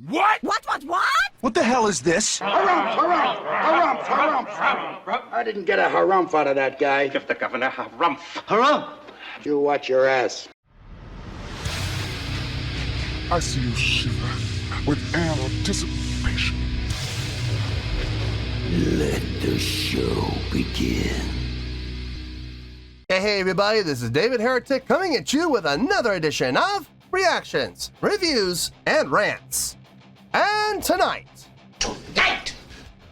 What? What? What the hell is this? Harumph. I didn't get a harumph out of that guy. Give the governor harumph. Harumph! You watch your ass. I see you shiver with anticipation. Let the show begin. Hey everybody, this is David Heretic coming at you with another edition of Reactions, Reviews, and Rants. And tonight,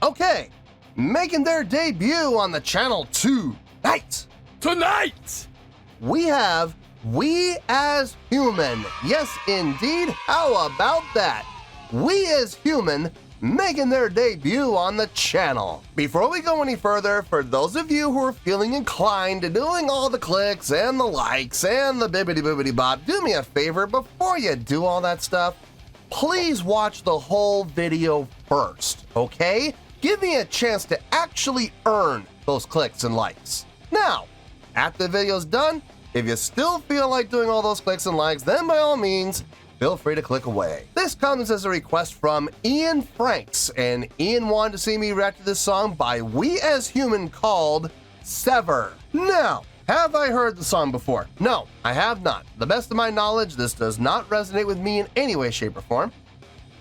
okay, making their debut on the channel tonight, we have We As Human. Yes, indeed. How about that? We As Human making their debut on the channel. Before we go any further, for those of you who are feeling inclined to doing all the clicks and the likes and the bibbidi-boobidi-bop, do me a favor before you do all that stuff. Please watch the whole video first, okay? Give me a chance to actually earn those clicks and likes. Now, after the video's done, if you still feel like doing all those clicks and likes, then by all means, feel free to click away. This comes as a request from Ian Franks, and Ian wanted to see me react to this song by We As Human called Sever. Now, have I heard the song before? No, I have not. To the best of my knowledge, this does not resonate with me in any way, shape, or form.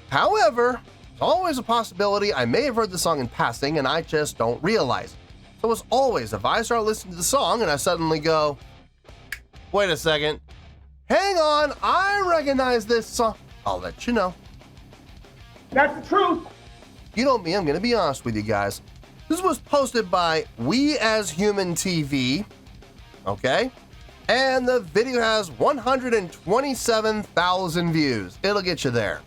However, there's always a possibility I may have heard the song in passing and I just don't realize it. So as always, if I start listening to the song and I suddenly go, wait a second, hang on, I recognize this song, I'll let you know. That's the truth. You know me, I'm gonna be honest with you guys. This was posted by We As Human TV, okay? And the video has 127,000 views. It'll get you there.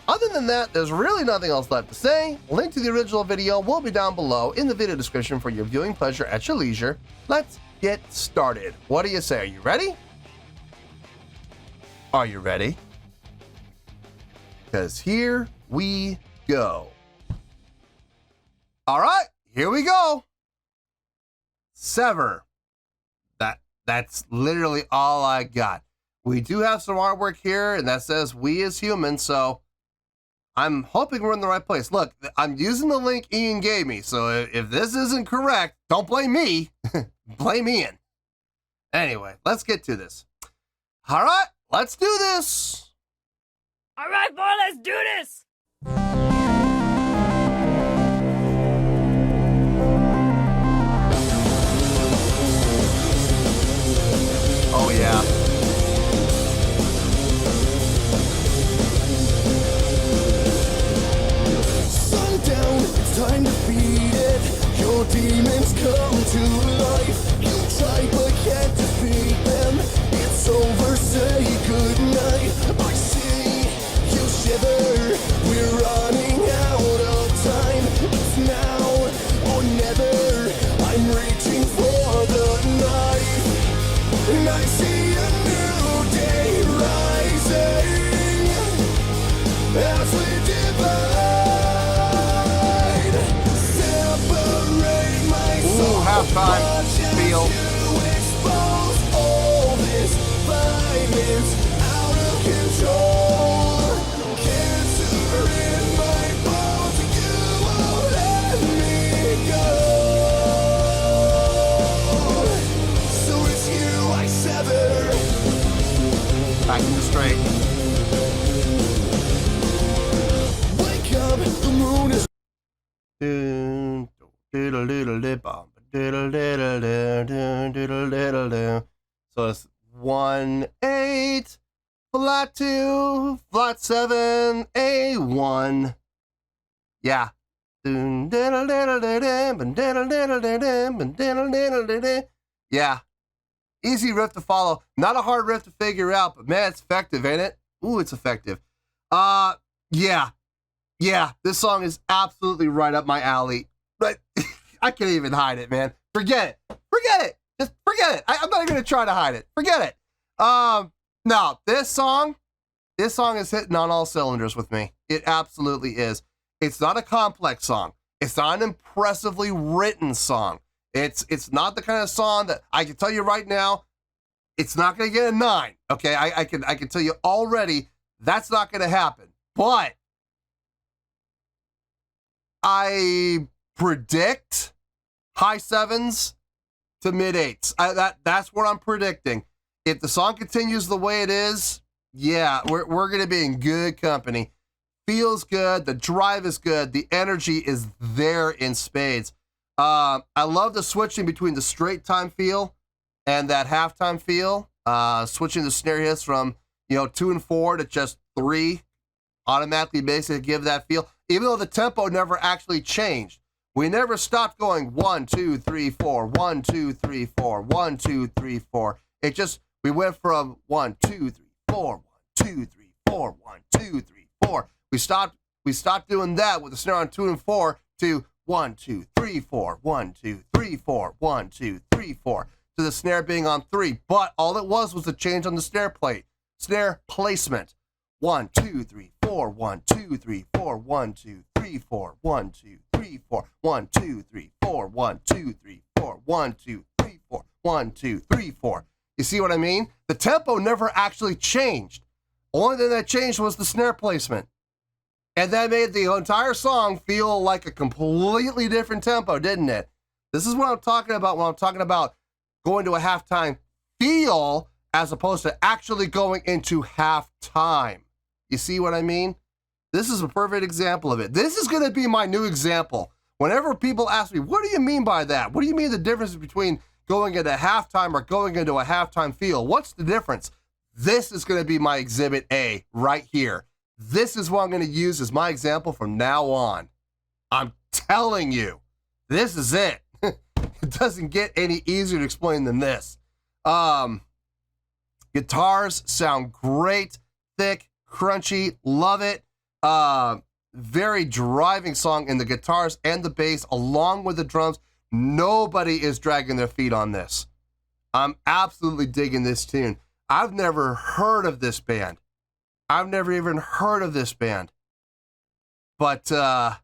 Other than that, there's really nothing else left to say. Link to the original video will be down below in the video description for your viewing pleasure at your leisure. Let's get started. What do you say? Are you ready? Are you ready? Because here we go. All right, here we go. Sever. That's literally all I got. We do have some artwork here, and that says We As Human, so I'm hoping we're in the right place. Look, I'm using the link Ian gave me, so if this isn't correct, don't blame me. Blame Ian. Anyway, let's get to this. All right, let's do this. All right, boy, let's do this. Oh, yeah. Sundown, it's time to beat it. Your demons come to life. You try but can't defeat them. It's over, say goodnight. I see you shiver. We're running out of time. It's now or never. I'm reaching for the knife. And I see a new day rising as we divide. Separate my soul. Halftime feel. To expose all this violence out of control. Cancer in my bones, you won't let me go. So it's you I sever. Back in the straight. Wake up, the moon is So it's 1-8, flat 2, flat 7, A1. Yeah. Yeah. Easy riff to follow. Not a hard riff to figure out, but man, it's effective, ain't it? Ooh, it's effective. Yeah. Yeah, this song is absolutely right up my alley. But I can't even hide it, man. Forget it. Forget it. Just forget it. I'm not even gonna try to hide it. Forget it. No, this song is hitting on all cylinders with me. It absolutely is. It's not a complex song. It's not an impressively written song. It's not the kind of song that I can tell you right now, it's not gonna get a 9. Okay, I can tell you already that's not gonna happen. But I predict high 7s to mid 8s. That's what I'm predicting. If the song continues the way it is, yeah, we're going to be in good company. Feels good. The drive is good. The energy is there in spades. I love the switching between the straight time feel and that halftime feel. Switching the snare hits from 2 and 4 to just 3 automatically makes it give that feel. Even though the tempo never actually changed, we never stopped going 1 2 3 4 1 2 3 4 1 2 3 4. It just we went from 1 2 3 4 1 2 3 4 1 2 3 4. We stopped doing that with the snare on 2 and 4 to 1 2 3 4 1 2 3 4 1 2 3 4 to the snare being on 3. But all it was a change on the snare placement. 1 2 3 4 1 2 3 4 1 2 3 4 1 2 3 4 1 2 3 4 1 2 3 4 1 2 3 4 1 2 3 4. You see what I mean? The tempo never actually changed. Only thing that changed was the snare placement. And that made the entire song feel like a completely different tempo, didn't it? This is what I'm talking about when I'm talking about going to a halftime feel as opposed to actually going into halftime. You see what I mean? This is a perfect example of it. This is going to be my new example. Whenever people ask me, what do you mean by that? What do you mean the difference between going into halftime or going into a halftime feel? What's the difference? This is going to be my exhibit A right here. This is what I'm going to use as my example from now on. I'm telling you, this is it. It doesn't get any easier to explain than this. Guitars sound great, thick, crunchy, love it. Very driving song in the guitars and the bass along with the drums. Nobody is dragging their feet on this. I'm absolutely digging this tune. I've never heard of this band. I've never even heard of this band. But I'm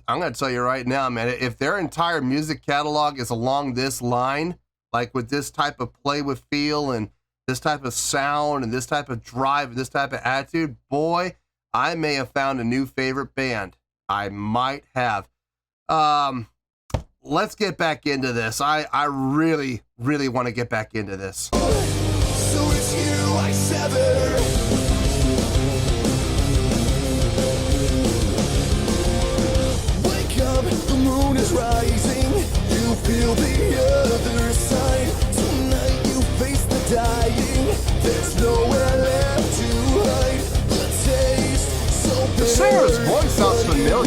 gonna tell you right now, man, if their entire music catalog is along this line, like with this type of play with feel and this type of sound and this type of drive and this type of attitude, boy, I may have found a new favorite band. I might have. Let's get back into this. I really, really want to get back into this. So it's you I sever. Wake up, the moon is rising. You feel the other side. Tonight you face the dying. There's nowhere left to hide. The taste so bitter. The singer's voice sounds familiar. I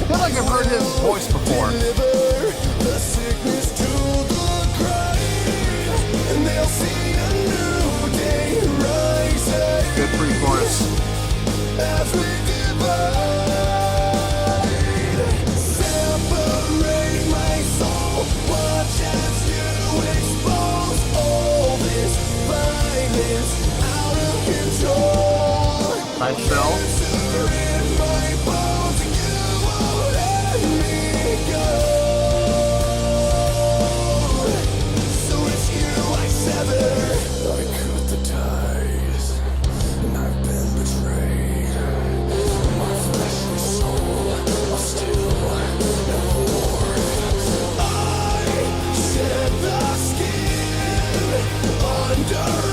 feel like I've heard his voice before. The sickness to the grave, and they'll see a new day rising. Good pre-chorus. As we divide, separate my soul. Watch as you expose all this violence out of control. Nice fill. In my bones, you won't let me go. So it's you I sever. I cut the ties, and I've been betrayed. My fleshly soul are still at war. I shed the skin underneath.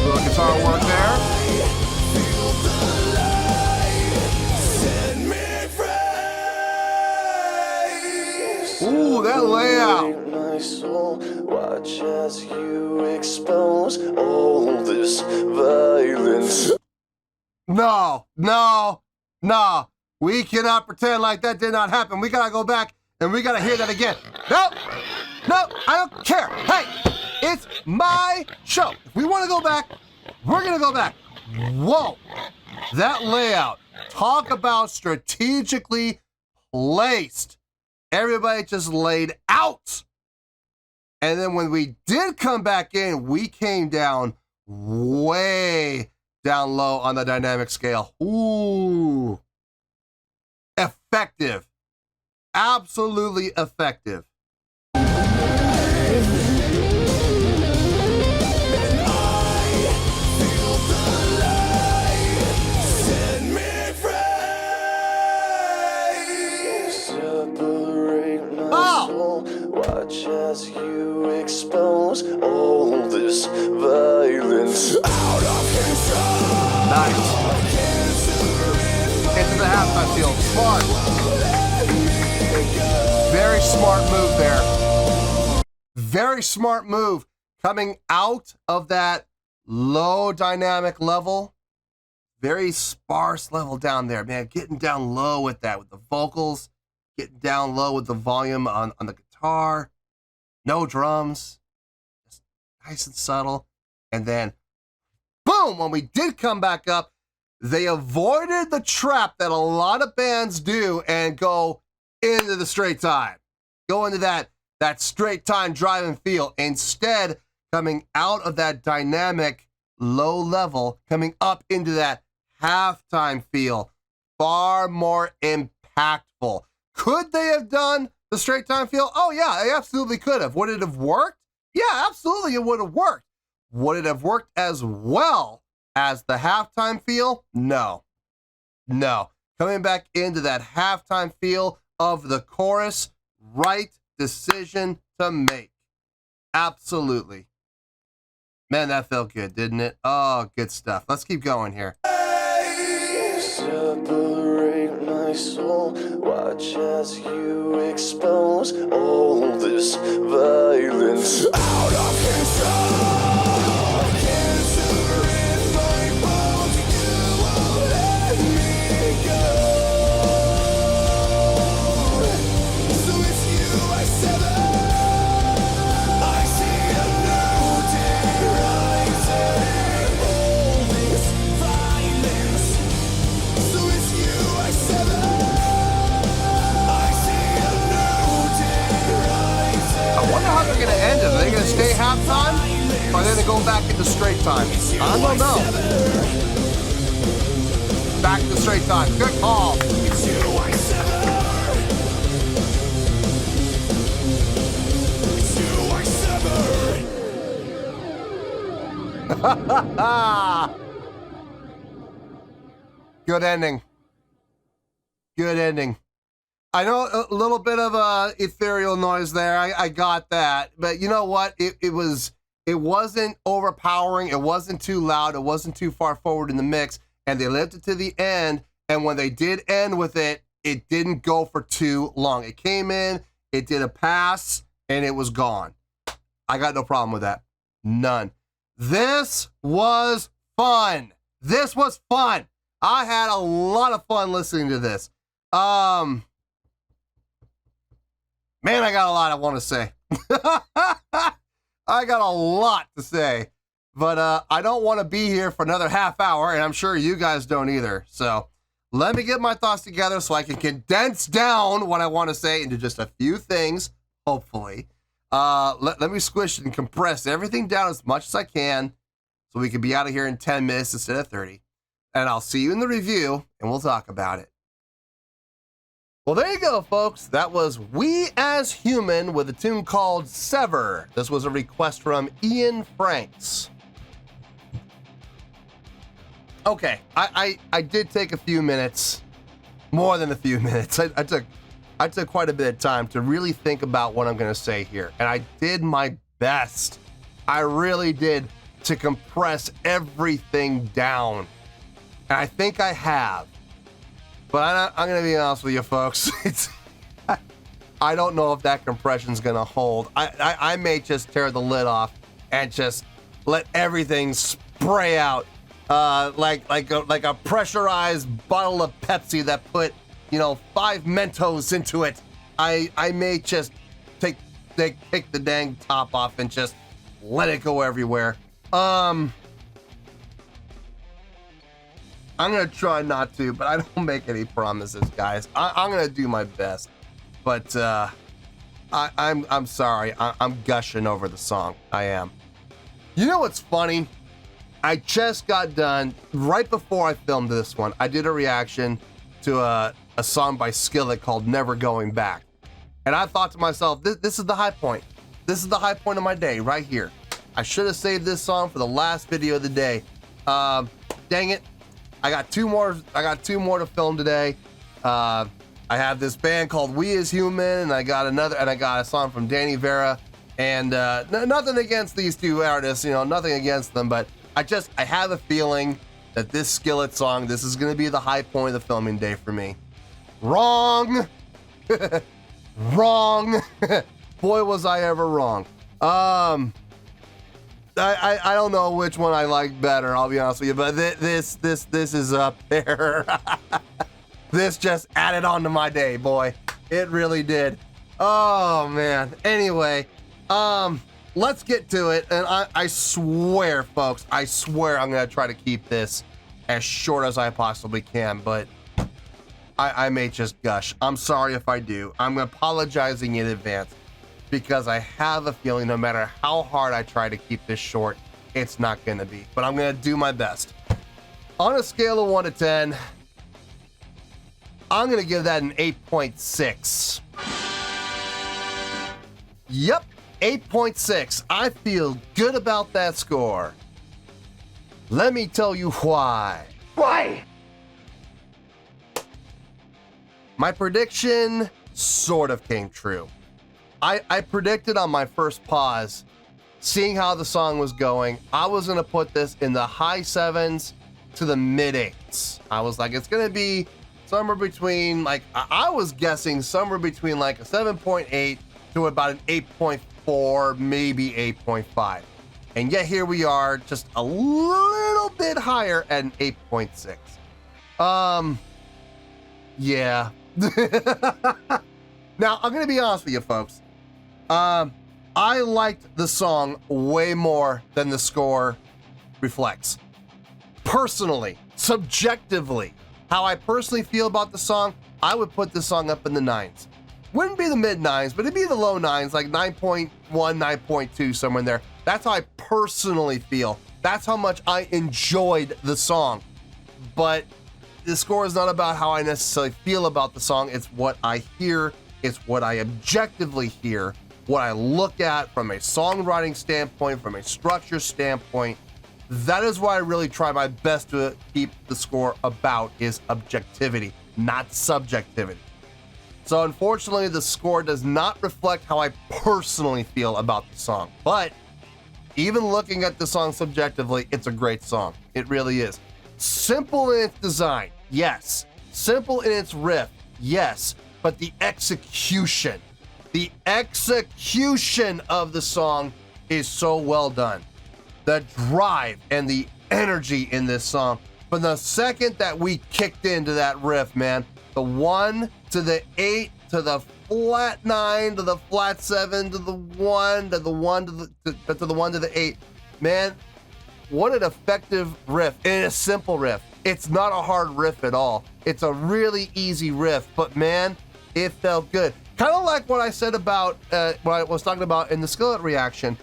Little guitar work there. Feel the light, set me free. Ooh, that layout. My soul, watch as you expose all this violence. No. We cannot pretend like that did not happen. We gotta go back and we gotta hear that again. No, I don't care. Hey, it's my show. If we wanna go back, we're gonna go back. Whoa, that layout. Talk about strategically placed. Everybody just laid out. And then when we did come back in, we came down way down low on the dynamic scale. Ooh. Effective. Absolutely effective. expose all this violence. Out of control. Nice. Into the halftime field. Smart. Very smart move there. Very smart move. Coming out of that low dynamic level. Very sparse level down there, man. Getting down low with that, with the vocals. Getting down low with the volume on the guitar. No drums. Just nice and subtle. And then, boom, when we did come back up, they avoided the trap that a lot of bands do and go into the straight time. Go into that straight time drive and feel. Instead, coming out of that dynamic low level, coming up into that halftime feel. Far more impactful. Could they have done the straight time feel? Oh yeah, they absolutely could have. Would it have worked? Yeah, absolutely it would have worked. Would it have worked as well as the halftime feel? No. No. Coming back into that halftime feel of the chorus, right decision to make. Absolutely. Man, that felt good, didn't it? Oh, good stuff. Let's keep going here. Separate my soul, watch as you expose all this violence. Out of control, cancer in my bones, you won't let me go. So it's you I sever, I see a new day rising. All this violence. So it's you I sever, I see a new day rising. I wonder how they're going to end it. Are they going to stay halftime? Or are they going to go back into straight time? I don't know. Back to straight time. Good call. It's you I sever, it's you I sever. Good ending. Good ending. I know a little bit of ethereal noise there. I got that. But you know what? It wasn't overpowering. It wasn't too loud. It wasn't too far forward in the mix. And they left it to the end. And when they did end with it, it didn't go for too long. It came in, it did a pass, and it was gone. I got no problem with that. None. This was fun. This was fun. I had a lot of fun listening to this. Man, I got a lot I want to say. I got a lot to say, but I don't want to be here for another half hour, and I'm sure you guys don't either. So let me get my thoughts together so I can condense down what I want to say into just a few things, hopefully. Let me squish and compress everything down as much as I can so we can be out of here in 10 minutes instead of 30. And I'll see you in the review, and we'll talk about it. Well, there you go, folks. That was We As Human with a tune called Sever. This was a request from Ian Franks. Okay, I did take a few minutes, more than a few minutes. I took quite a bit of time to really think about what I'm going to say here, and I did my best. I really did, to compress everything down. And I think I have. But I'm going to be honest with you, folks. I don't know if that compression's going to hold. I may just tear the lid off and just let everything spray out like a pressurized bottle of Pepsi that put, 5 Mentos into it. I may just take the dang top off and just let it go everywhere. I'm going to try not to, but I don't make any promises, guys. I'm going to do my best. But I'm sorry. I'm gushing over the song. I am. You know what's funny? I just got done, right before I filmed this one, I did a reaction to a song by Skillet called Never Going Back. And I thought to myself, this is the high point. This is the high point of my day, right here. I should have saved this song for the last video of the day. Dang it. I got two more to film today. I have this band called We As Human, and I got a song from Danny Vera And nothing against these two artists, you know, nothing against them, but I have a feeling that this Skillet song, this is going to be the high point of the filming day for me. Wrong. Wrong. Boy, was I ever wrong. I don't know which one I like better, I'll be honest with you, but this is up there. This just added on to my day, boy. It really did. Oh, man. Anyway, let's get to it. And I swear, folks, I swear I'm going to try to keep this as short as I possibly can, but I may just gush. I'm sorry if I do. I'm apologizing in advance because I have a feeling no matter how hard I try to keep this short, it's not going to be. But I'm going to do my best. On a scale of 1 to 10, I'm going to give that an 8.6. Yep, 8.6. I feel good about that score. Let me tell you why. Why? My prediction sort of came true. I predicted on my first pause, seeing how the song was going, I was going to put this in the high 7s to the mid 8s. I was like, it's going to be somewhere between, like, I was guessing somewhere between like a 7.8 to about an 8.4, maybe 8.5. And yet here we are, just a little bit higher at an 8.6. Yeah. Now, I'm going to be honest with you, folks. I liked the song way more than the score reflects. Personally, subjectively, how I personally feel about the song, I would put this song up in the 9s. Wouldn't be the mid 9s, but it'd be the low 9s, like 9.1, 9.2, somewhere in there. That's how I personally feel. That's how much I enjoyed the song. But the score is not about how I necessarily feel about the song. It's what I hear. It's what I objectively hear. What I look at from a songwriting standpoint, from a structure standpoint. That is why I really try my best to keep the score about is objectivity, not subjectivity. So unfortunately, the score does not reflect how I personally feel about the song. But even looking at the song subjectively, it's a great song. It really is. Simple in its design, yes. Simple in its riff, yes. But the execution of the song is so well done. The drive and the energy in this song. From the second that we kicked into that riff, man, the 1 to the 8 to the flat 9 to the flat 7 to the 1 to the 1 to the 1 to the 8, man, what an effective riff and a simple riff. It's not a hard riff at all. It's a really easy riff, but man, it felt good. Kind of like what I said about what I was talking about in the Skillet reaction.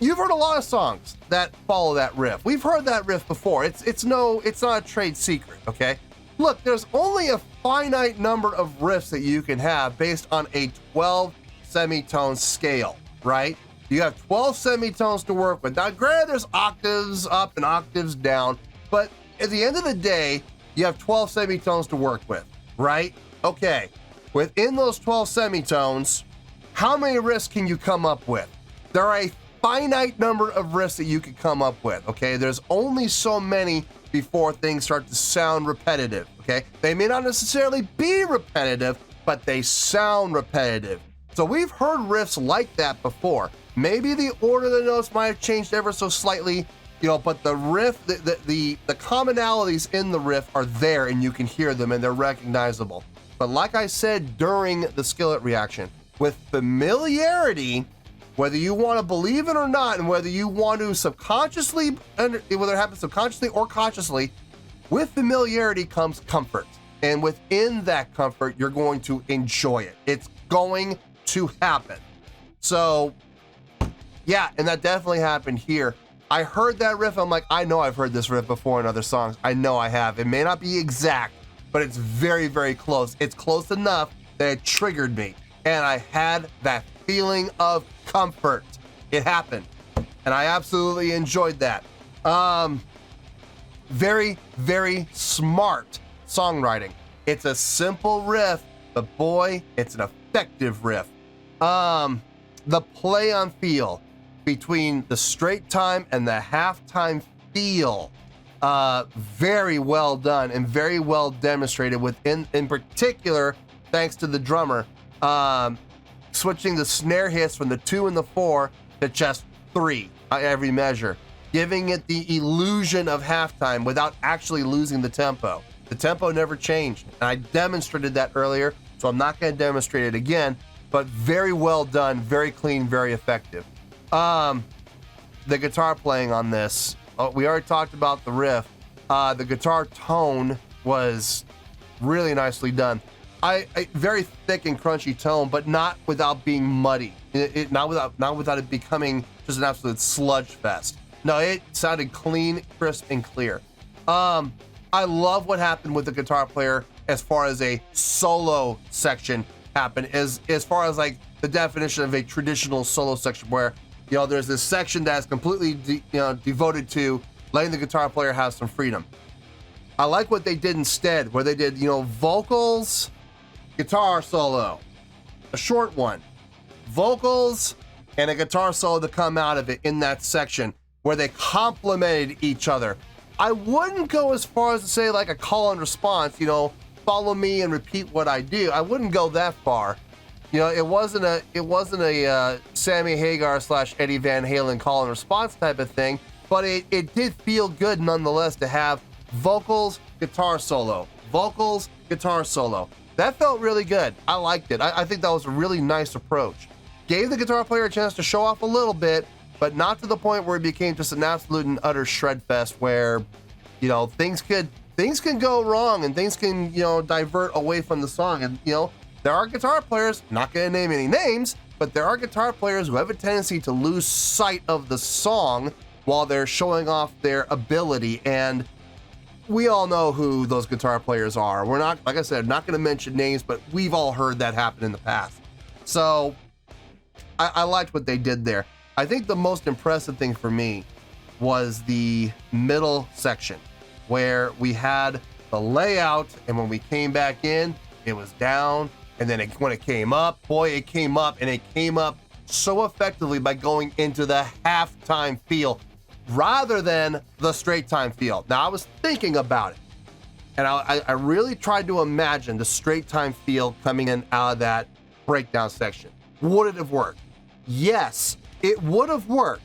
You've heard a lot of songs that follow that riff. We've heard that riff before. It's not a trade secret, okay? Look, there's only a finite number of riffs that you can have based on a 12 semitone scale, right? You have 12 semitones to work with. Now, granted, there's octaves up and octaves down, but at the end of the day, you have 12 semitones to work with, right? Okay, within those 12 semitones, how many riffs can you come up with? There are a finite number of riffs that you can come up with, okay? There's only so many before things start to sound repetitive, okay? They may not necessarily be repetitive, but they sound repetitive. So we've heard riffs like that before. Maybe the order of the notes might have changed ever so slightly, you know, but the riff, the commonalities in the riff are there and you can hear them and they're recognizable. But like I said during the Skillet reaction, with familiarity, whether you want to believe it or not, and whether you want to subconsciously, whether it happens subconsciously or consciously, with familiarity comes comfort. And within that comfort, you're going to enjoy it. It's going to happen. So, yeah, and that definitely happened here. I heard that riff. I'm like, I know I've heard this riff before in other songs. I know I have. It may not be exact, but it's very, very close. It's close enough that it triggered me. And I had that feeling of comfort. It happened. And I absolutely enjoyed that. Very, very smart songwriting. It's a simple riff, but boy, it's an effective riff. the play on feel between the straight time and the halftime feel, very well done and very well demonstrated within, in particular, thanks to the drummer, switching the snare hits from the 2 and the 4 to just 3 by every measure, giving it the illusion of halftime without actually losing the tempo. The tempo never changed. And I demonstrated that earlier, so I'm not going to demonstrate it again, but very well done, very clean, very effective. The guitar playing on this, we already talked about the riff. The guitar tone was really nicely done. Very thick and crunchy tone, but not without being muddy. Not without it becoming just an absolute sludge fest. No, it sounded clean, crisp, and clear. I love what happened with the guitar player as far as a solo section happened, as far as like the definition of a traditional solo section, where there's this section that's completely devoted to letting the guitar player have some freedom. I like what they did instead, where they did vocals, guitar solo, a short one, vocals, and a guitar solo to come out of it in that section where they complemented each other. I wouldn't go as far as to say like a call and response, follow me and repeat what I do. I wouldn't go that far. It wasn't a Sammy Hagar / Eddie Van Halen call and response type of thing, but it did feel good nonetheless to have vocals, guitar solo, vocals, guitar solo. That felt really good. I liked it. I think that was a really nice approach. Gave the guitar player a chance to show off a little bit, but not to the point where it became just an absolute and utter shred fest where, things can go wrong and things can, divert away from the song. And, there are guitar players, not going to name any names, but there are guitar players who have a tendency to lose sight of the song while they're showing off their ability. And we all know who those guitar players are. We're not, like I said, not going to mention names, but we've all heard that happen in the past. So I liked what they did there. I think the most impressive thing for me was the middle section where we had the layout, and when we came back in, it was down, and then when it came up, boy, it came up, and it came up so effectively by going into the halftime feel rather than the straight time feel. Now, I was thinking about it, and I really tried to imagine the straight time feel coming in out of that breakdown section. Would it have worked? Yes, it would have worked,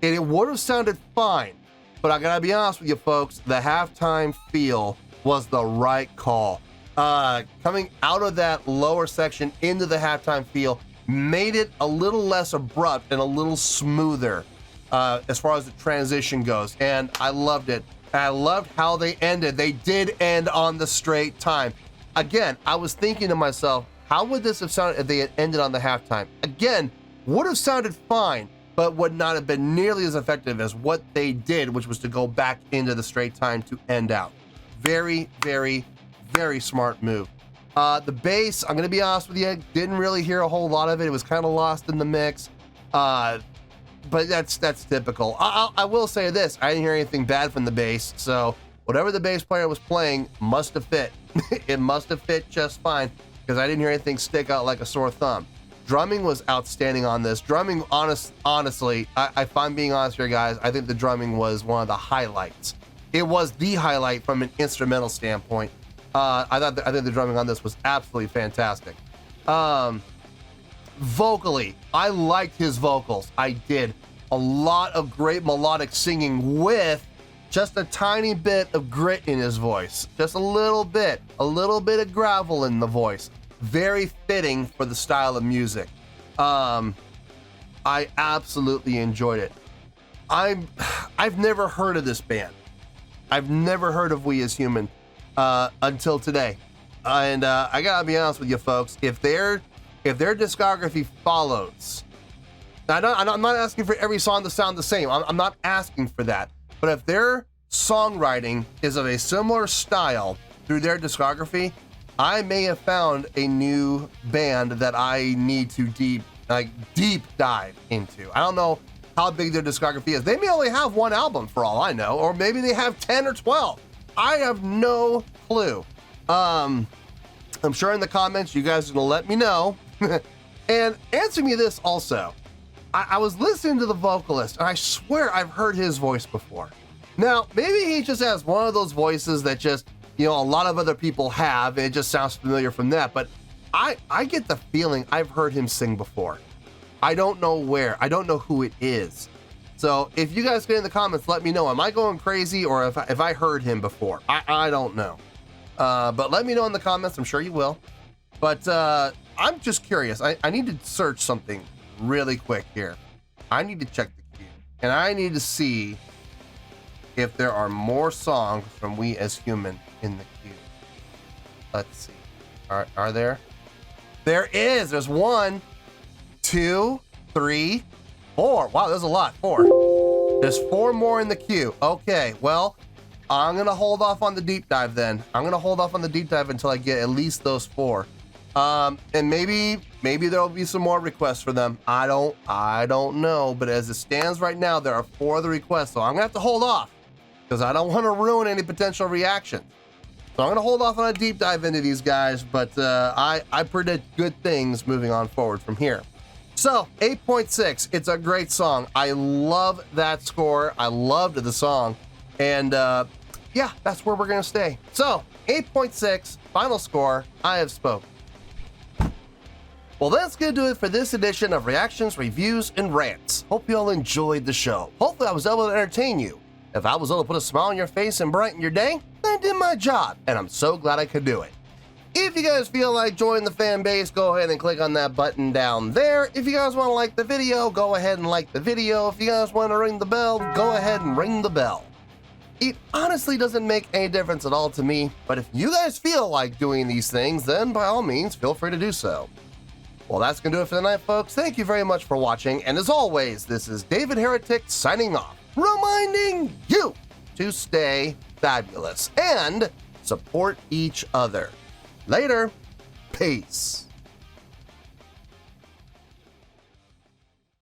and it would have sounded fine, but I gotta be honest with you folks, the halftime feel was the right call. Coming out of that lower section into the halftime feel made it a little less abrupt and a little smoother as far as the transition goes, and I loved it. I loved how they ended. They did end on the straight time. Again, I was thinking to myself, how would this have sounded if they had ended on the halftime? Again, would have sounded fine, but would not have been nearly as effective as what they did, which was to go back into the straight time to end out. Very, very, very smart move. The bass, I'm gonna be honest with you, didn't really hear a whole lot of it. It was kind of lost in the mix, but that's typical. I will say this, I didn't hear anything bad from the bass, so whatever the bass player was playing must have fit. It must have fit just fine, because I didn't hear anything stick out like a sore thumb. Drumming was outstanding on this. Drumming, honestly, if I'm being honest here, guys, I think the drumming was one of the highlights. It was the highlight from an instrumental standpoint. I think the drumming on this was absolutely fantastic. Vocally, I liked his vocals. I did. A lot of great melodic singing with just a tiny bit of grit in his voice. Just a little bit of gravel in the voice. Very fitting for the style of music. I absolutely enjoyed it. I've never heard of this band. I've never heard of We As Human until today. And I gotta be honest with you folks, if their discography follows, I'm not asking for every song to sound the same. I'm not asking for that. But if their songwriting is of a similar style through their discography, I may have found a new band that I need to deep dive into. I don't know how big their discography is. They may only have one album for all I know, or maybe they have 10 or 12. I have no clue. I'm sure in the comments you guys are gonna let me know. And answer me this also. I was listening to the vocalist, and I swear I've heard his voice before. Now, maybe he just has one of those voices that just, a lot of other people have, and it just sounds familiar from that, but I get the feeling I've heard him sing before. I don't know where. I don't know who it is. So if you guys get in the comments, let me know. Am I going crazy, or if I heard him before? I don't know. But let me know in the comments. I'm sure you will. But I'm just curious. I need to search something really quick here. I need to check the queue, and I need to see if there are more songs from We as Human in the queue. Let's see. Are there? There is. There's 1, 2, 3, 4. Wow, there's a lot. 4. There's 4 more in the queue. Okay, well, I'm going to hold off on the deep dive then. I'm going to hold off on the deep dive until I get at least those 4. And maybe there'll be some more requests for them. I don't know, but as it stands right now, there are 4 of the requests, so I'm going to have to hold off because I don't want to ruin any potential reaction. So I'm going to hold off on a deep dive into these guys, but I predict good things moving on forward from here. So 8.6, it's a great song. I love that score. I loved the song. And yeah, that's where we're going to stay. So 8.6, final score, I have spoken. Well, that's going to do it for this edition of Reactions, Reviews, and Rants. Hope you all enjoyed the show. Hopefully I was able to entertain you. If I was able to put a smile on your face and brighten your day, I did my job, and I'm so glad I could do it. If you guys feel like joining the fan base, go ahead and click on that button down there. If you guys want to like the video, go ahead and like the video. If you guys want to ring the bell, go ahead and ring the bell. It honestly doesn't make any difference at all to me, but if you guys feel like doing these things, then by all means, feel free to do so. Well, that's going to do it for the night, folks. Thank you very much for watching, and as always, this is David Heretic signing off, reminding you to stay fabulous and support each other. Later. Peace.